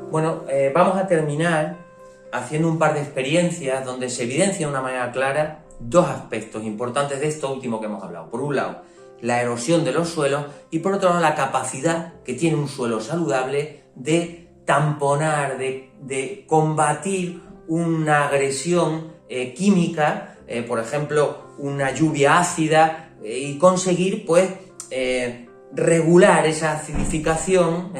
Bueno, vamos a terminar haciendo un par de experiencias donde se evidencia de una manera clara dos aspectos importantes de esto último que hemos hablado. Por un lado, la erosión de los suelos y por otro lado, la capacidad que tiene un suelo saludable de tamponar, de combatir una agresión química, por ejemplo, una lluvia ácida, y conseguir, pues, regular esa acidificación,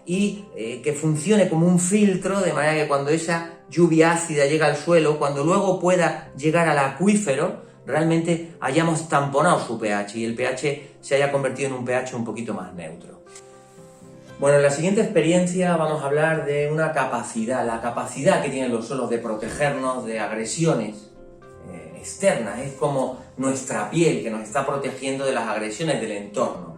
y que funcione como un filtro, de manera que cuando esa lluvia ácida llega al suelo, cuando luego pueda llegar al acuífero, realmente hayamos tamponado su pH y el pH se haya convertido en un pH un poquito más neutro. Bueno, en la siguiente experiencia vamos a hablar de una capacidad, la capacidad que tienen los suelos de protegernos de agresiones externas. Es como nuestra piel que nos está protegiendo de las agresiones del entorno.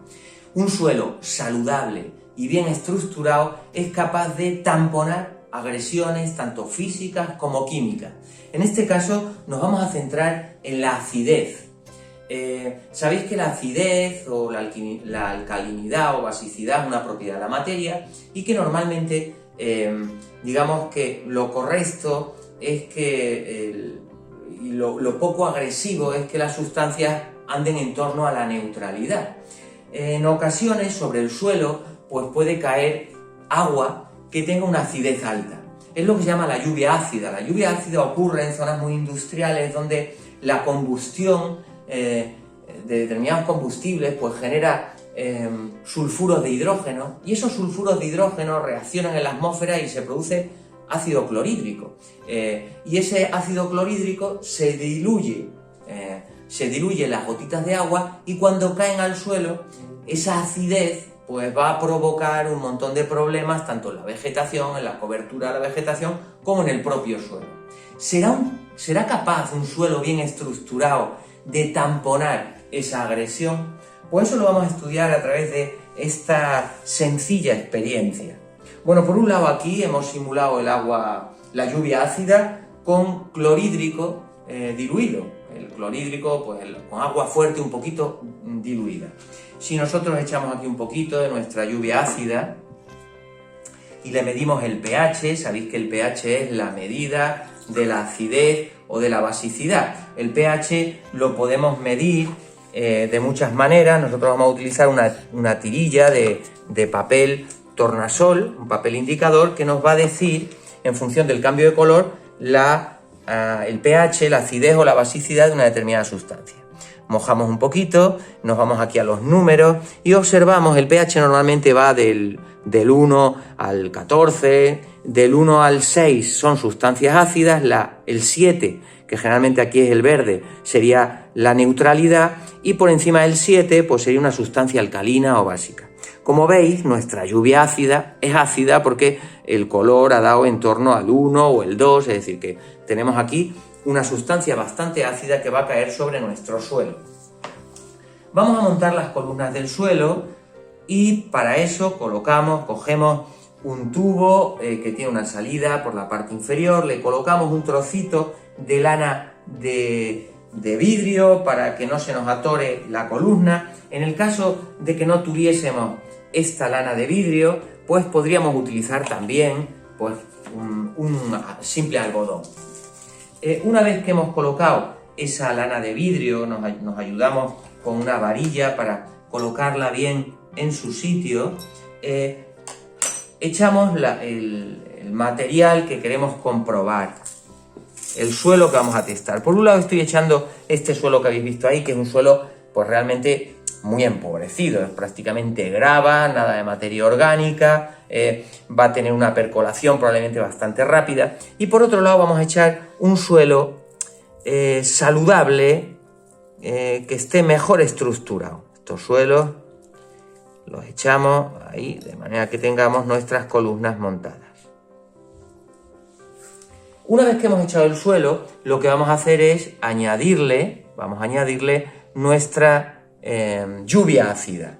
Un suelo saludable y bien estructurado es capaz de tamponar agresiones tanto físicas como químicas. En este caso nos vamos a centrar en la acidez. Sabéis que la acidez o la alcalinidad o basicidad es una propiedad de la materia y que normalmente digamos que lo correcto es que lo poco agresivo es que las sustancias anden en torno a la neutralidad. En ocasiones sobre el suelo pues puede caer agua que tenga una acidez alta. Es lo que se llama la lluvia ácida. La lluvia ácida ocurre en zonas muy industriales donde la combustión de determinados combustibles pues genera sulfuros de hidrógeno, y esos sulfuros de hidrógeno reaccionan en la atmósfera y se produce ácido clorhídrico. Y ese ácido clorhídrico se diluye en las gotitas de agua, y cuando caen al suelo, esa acidez pues va a provocar un montón de problemas tanto en la vegetación, en la cobertura de la vegetación, como en el propio suelo. ¿Será capaz un suelo bien estructurado de tamponar esa agresión? Pues eso lo vamos a estudiar a través de esta sencilla experiencia. Bueno, por un lado aquí hemos simulado la lluvia ácida con clorhídrico diluido. El clorhídrico pues con agua fuerte un poquito diluida. Si nosotros echamos aquí un poquito de nuestra lluvia ácida y le medimos el pH, sabéis que el pH es la medida de la acidez o de la basicidad. El pH lo podemos medir de muchas maneras. Nosotros vamos a utilizar una tirilla de papel tornasol, un papel indicador, que nos va a decir, en función del cambio de color, el pH, la acidez o la basicidad de una determinada sustancia. Mojamos un poquito, nos vamos aquí a los números y observamos el pH normalmente va del 1 al 14, del 1 al 6 son sustancias ácidas, el 7, que generalmente aquí es el verde, sería la neutralidad, y por encima del 7 pues sería una sustancia alcalina o básica. Como veis, nuestra lluvia ácida es ácida porque el color ha dado en torno al 1 o el 2, es decir, que tenemos aquí una sustancia bastante ácida que va a caer sobre nuestro suelo. Vamos a montar las columnas del suelo y para eso cogemos un tubo que tiene una salida por la parte inferior, le colocamos un trocito de lana de vidrio para que no se nos atore la columna. En el caso de que no tuviésemos esta lana de vidrio, pues podríamos utilizar también pues, un simple algodón. Una vez que hemos colocado esa lana de vidrio, nos ayudamos con una varilla para colocarla bien en su sitio, echamos el material que queremos comprobar, el suelo que vamos a testar. Por un lado estoy echando este suelo que habéis visto ahí, que es un suelo pues realmente muy empobrecido, es prácticamente grava, nada de materia orgánica, va a tener una percolación probablemente bastante rápida. Y por otro lado vamos a echar un suelo saludable, que esté mejor estructurado. Estos suelos los echamos ahí de manera que tengamos nuestras columnas montadas. Una vez que hemos echado el suelo, lo que vamos a hacer es añadirle nuestra lluvia ácida,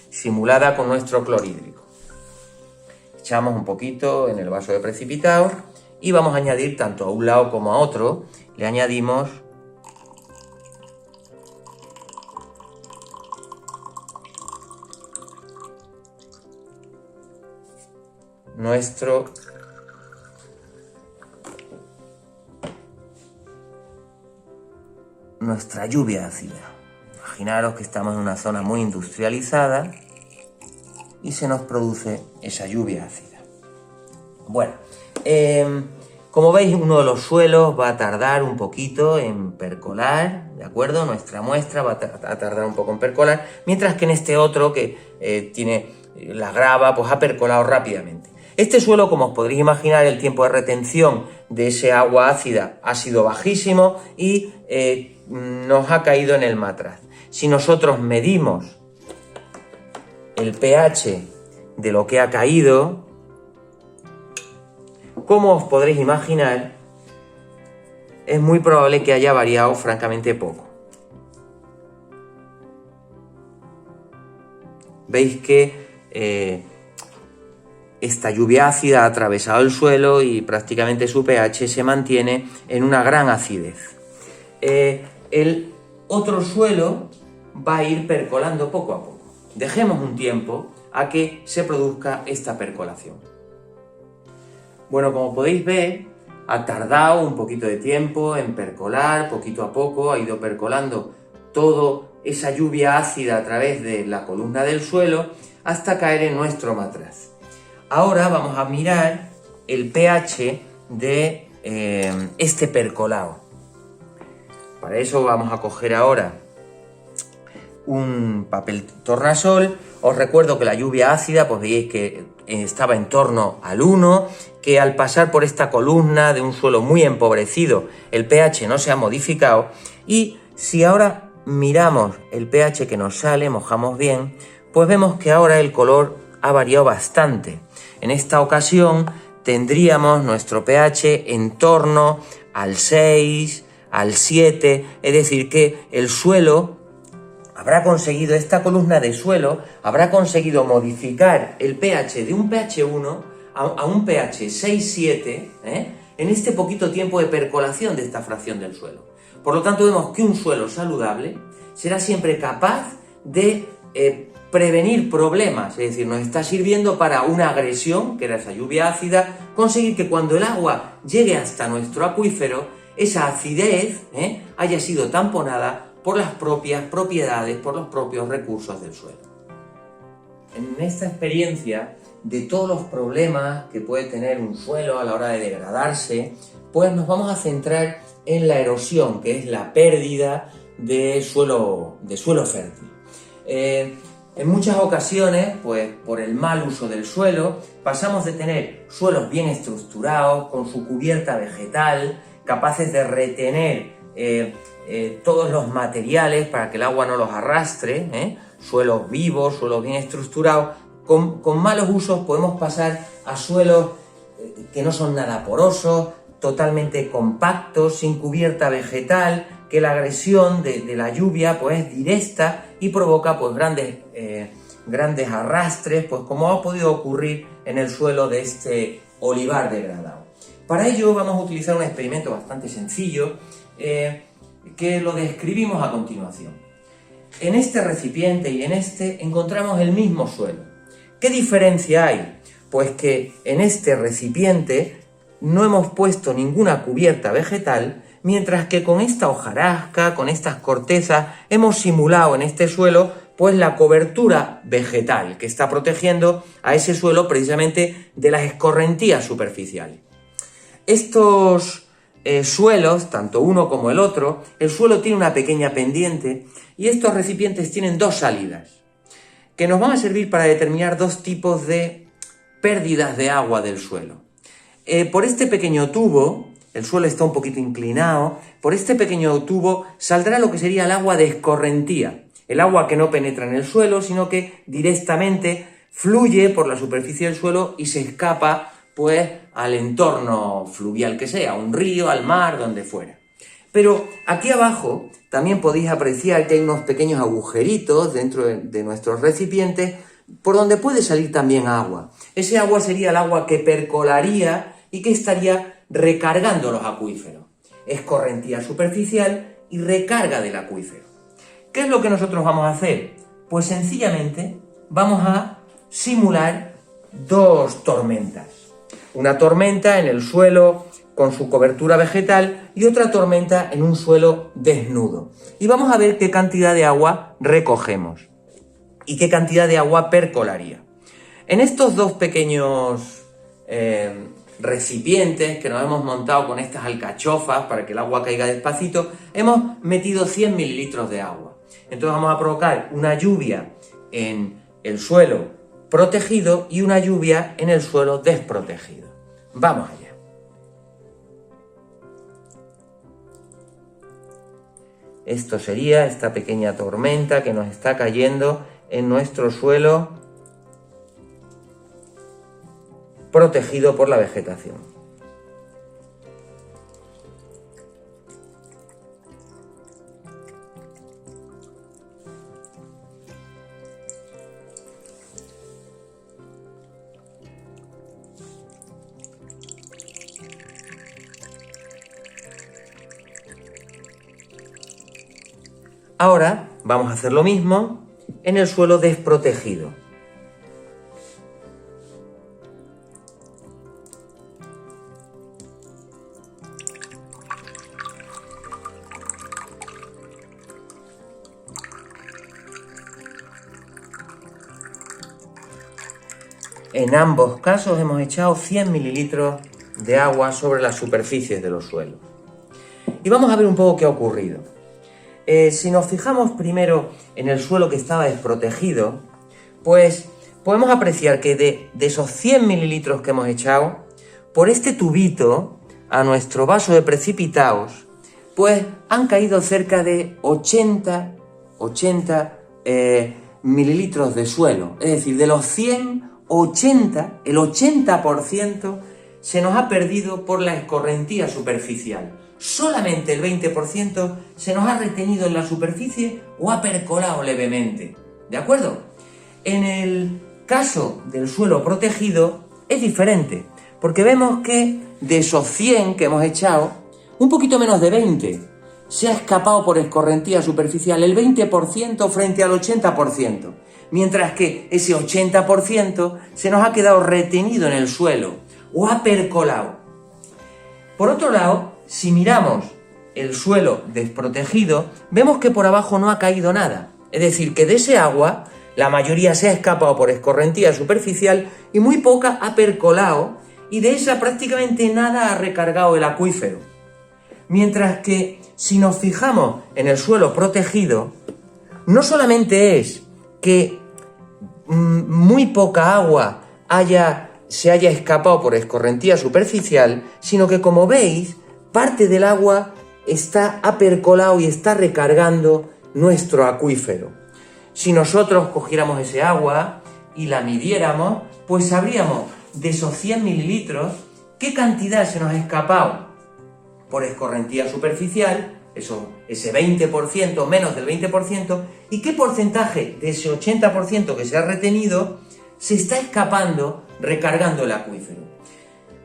simulada con nuestro clorhídrico. Echamos un poquito en el vaso de precipitado y vamos a añadir tanto a un lado como a otro, le añadimos nuestra lluvia ácida. Imaginaros que estamos en una zona muy industrializada y se nos produce esa lluvia ácida. Bueno, como veis, uno de los suelos va a tardar un poquito en percolar, ¿de acuerdo? Nuestra muestra va a tardar un poco en percolar, mientras que en este otro, que tiene la grava, pues ha percolado rápidamente. Este suelo, como os podréis imaginar, el tiempo de retención de ese agua ácida ha sido bajísimo y nos ha caído en el matraz. Si nosotros medimos el pH de lo que ha caído, como os podréis imaginar, es muy probable que haya variado francamente poco. Veis que esta lluvia ácida ha atravesado el suelo y prácticamente su pH se mantiene en una gran acidez. El otro suelo va a ir percolando poco a poco. Dejemos un tiempo a que se produzca esta percolación. Bueno, como podéis ver, ha tardado un poquito de tiempo en percolar, poquito a poco ha ido percolando toda esa lluvia ácida a través de la columna del suelo hasta caer en nuestro matraz. Ahora vamos a mirar el pH de este percolado. Para eso vamos a coger ahora un papel tornasol. Os recuerdo que la lluvia ácida, pues veis que estaba en torno al 1, que al pasar por esta columna de un suelo muy empobrecido, el pH no se ha modificado. Y si ahora miramos el pH que nos sale, mojamos bien, pues vemos que ahora el color ha variado bastante. En esta ocasión tendríamos nuestro pH en torno al 6, al 7, es decir que el suelo habrá conseguido, esta columna de suelo habrá conseguido modificar el pH de un pH 1 a un pH 6-7 en este poquito tiempo de percolación de esta fracción del suelo. Por lo tanto, vemos que un suelo saludable será siempre capaz de prevenir problemas, es decir, nos está sirviendo para una agresión, que era esa lluvia ácida, conseguir que cuando el agua llegue hasta nuestro acuífero, esa acidez haya sido tamponada por las propias propiedades, por los propios recursos del suelo. En esta experiencia de todos los problemas que puede tener un suelo a la hora de degradarse, pues nos vamos a centrar en la erosión, que es la pérdida de suelo fértil. En muchas ocasiones, pues por el mal uso del suelo, pasamos de tener suelos bien estructurados, con su cubierta vegetal, capaces de retener todos los materiales para que el agua no los arrastre, suelos vivos, suelos bien estructurados. Con malos usos podemos pasar a suelos que no son nada porosos, totalmente compactos, sin cubierta vegetal, que la agresión de la lluvia pues es directa y provoca pues grandes arrastres, pues como ha podido ocurrir en el suelo de este olivar degradado. Para ello vamos a utilizar un experimento bastante sencillo que lo describimos a continuación. En este recipiente y en este encontramos el mismo suelo. ¿Qué diferencia hay? Pues que en este recipiente no hemos puesto ninguna cubierta vegetal, mientras que con esta hojarasca, con estas cortezas, hemos simulado en este suelo pues la cobertura vegetal que está protegiendo a ese suelo precisamente de las escorrentías superficiales. Estos suelos, tanto uno como el otro, el suelo tiene una pequeña pendiente y estos recipientes tienen dos salidas que nos van a servir para determinar dos tipos de pérdidas de agua del suelo. Por este pequeño tubo, el suelo está un poquito inclinado, por este pequeño tubo saldrá lo que sería el agua de escorrentía, el agua que no penetra en el suelo, sino que directamente fluye por la superficie del suelo y se escapa pues al entorno fluvial que sea, un río, al mar, donde fuera. Pero aquí abajo también podéis apreciar que hay unos pequeños agujeritos dentro de nuestros recipientes por donde puede salir también agua. Ese agua sería el agua que percolaría y que estaría recargando los acuíferos. Escorrentía superficial y recarga del acuífero. ¿Qué es lo que nosotros vamos a hacer? Pues sencillamente vamos a simular dos tormentas. Una tormenta en el suelo con su cobertura vegetal y otra tormenta en un suelo desnudo. Y vamos a ver qué cantidad de agua recogemos y qué cantidad de agua percolaría. En estos dos pequeños recipientes que nos hemos montado con estas alcachofas para que el agua caiga despacito, hemos metido 100 mililitros de agua. Entonces vamos a provocar una lluvia en el suelo protegido y una lluvia en el suelo desprotegido. Vamos allá. Esto sería esta pequeña tormenta que nos está cayendo en nuestro suelo protegido por la vegetación. Ahora vamos a hacer lo mismo en el suelo desprotegido. En ambos casos hemos echado 100 mililitros de agua sobre las superficies de los suelos. Y vamos a ver un poco qué ha ocurrido. Si nos fijamos primero en el suelo que estaba desprotegido, pues podemos apreciar que de esos 100 mililitros que hemos echado, por este tubito a nuestro vaso de precipitados, pues han caído cerca de 80 mililitros de suelo. Es decir, de los 100, el 80% se nos ha perdido por la escorrentía superficial. Solamente el 20% se nos ha retenido en la superficie o ha percolado levemente. ¿De acuerdo? En el caso del suelo protegido es diferente, porque vemos que de esos 100 que hemos echado, un poquito menos de 20 se ha escapado por escorrentía superficial, el 20% frente al 80%, mientras que ese 80% se nos ha quedado retenido en el suelo o ha percolado. Por otro lado, si miramos el suelo desprotegido, vemos que por abajo no ha caído nada. Es decir, que de ese agua, la mayoría se ha escapado por escorrentía superficial y muy poca ha percolado, y de esa prácticamente nada ha recargado el acuífero. Mientras que si nos fijamos en el suelo protegido, no solamente es que muy poca agua se haya escapado por escorrentía superficial, sino que, como veis, parte del agua ha percolado y está recargando nuestro acuífero. Si nosotros cogiéramos ese agua y la midiéramos, pues sabríamos de esos 100 mililitros qué cantidad se nos ha escapado por escorrentía superficial, ese 20%, menos del 20%, y qué porcentaje de ese 80% que se ha retenido se está escapando recargando el acuífero.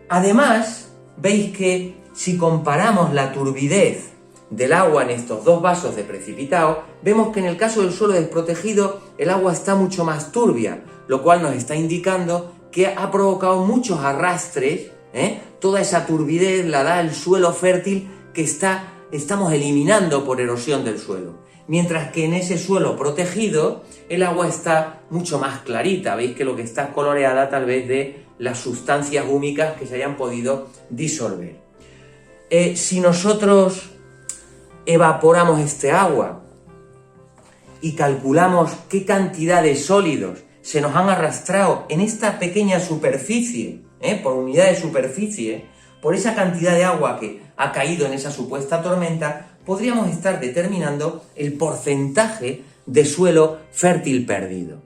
Además, veis que si comparamos la turbidez del agua en estos dos vasos de precipitado, vemos que en el caso del suelo desprotegido el agua está mucho más turbia, lo cual nos está indicando que ha provocado muchos arrastres. Toda esa turbidez la da el suelo fértil que estamos eliminando por erosión del suelo. Mientras que en ese suelo protegido el agua está mucho más clarita. Veis que lo que está coloreada tal vez de las sustancias húmicas que se hayan podido disolver. Si nosotros evaporamos este agua y calculamos qué cantidad de sólidos se nos han arrastrado en esta pequeña superficie, por unidad de superficie, por esa cantidad de agua que ha caído en esa supuesta tormenta, podríamos estar determinando el porcentaje de suelo fértil perdido.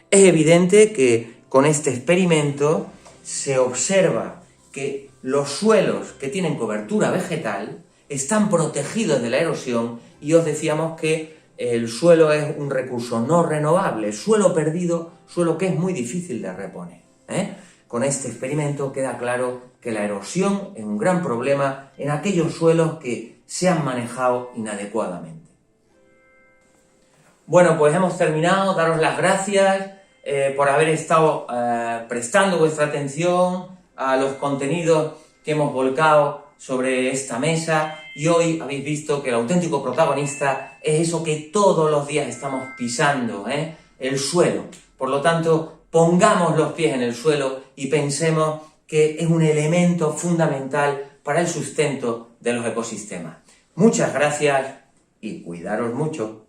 Es evidente que con este experimento se observa que los suelos que tienen cobertura vegetal están protegidos de la erosión, y os decíamos que el suelo es un recurso no renovable, suelo perdido, suelo que es muy difícil de reponer. Con este experimento queda claro que la erosión es un gran problema en aquellos suelos que se han manejado inadecuadamente. Bueno, pues hemos terminado. Daros las gracias por haber estado prestando vuestra atención a los contenidos que hemos volcado sobre esta mesa, y hoy habéis visto que el auténtico protagonista es eso que todos los días estamos pisando, el suelo. Por lo tanto, pongamos los pies en el suelo y pensemos que es un elemento fundamental para el sustento de los ecosistemas. Muchas gracias y cuidaros mucho.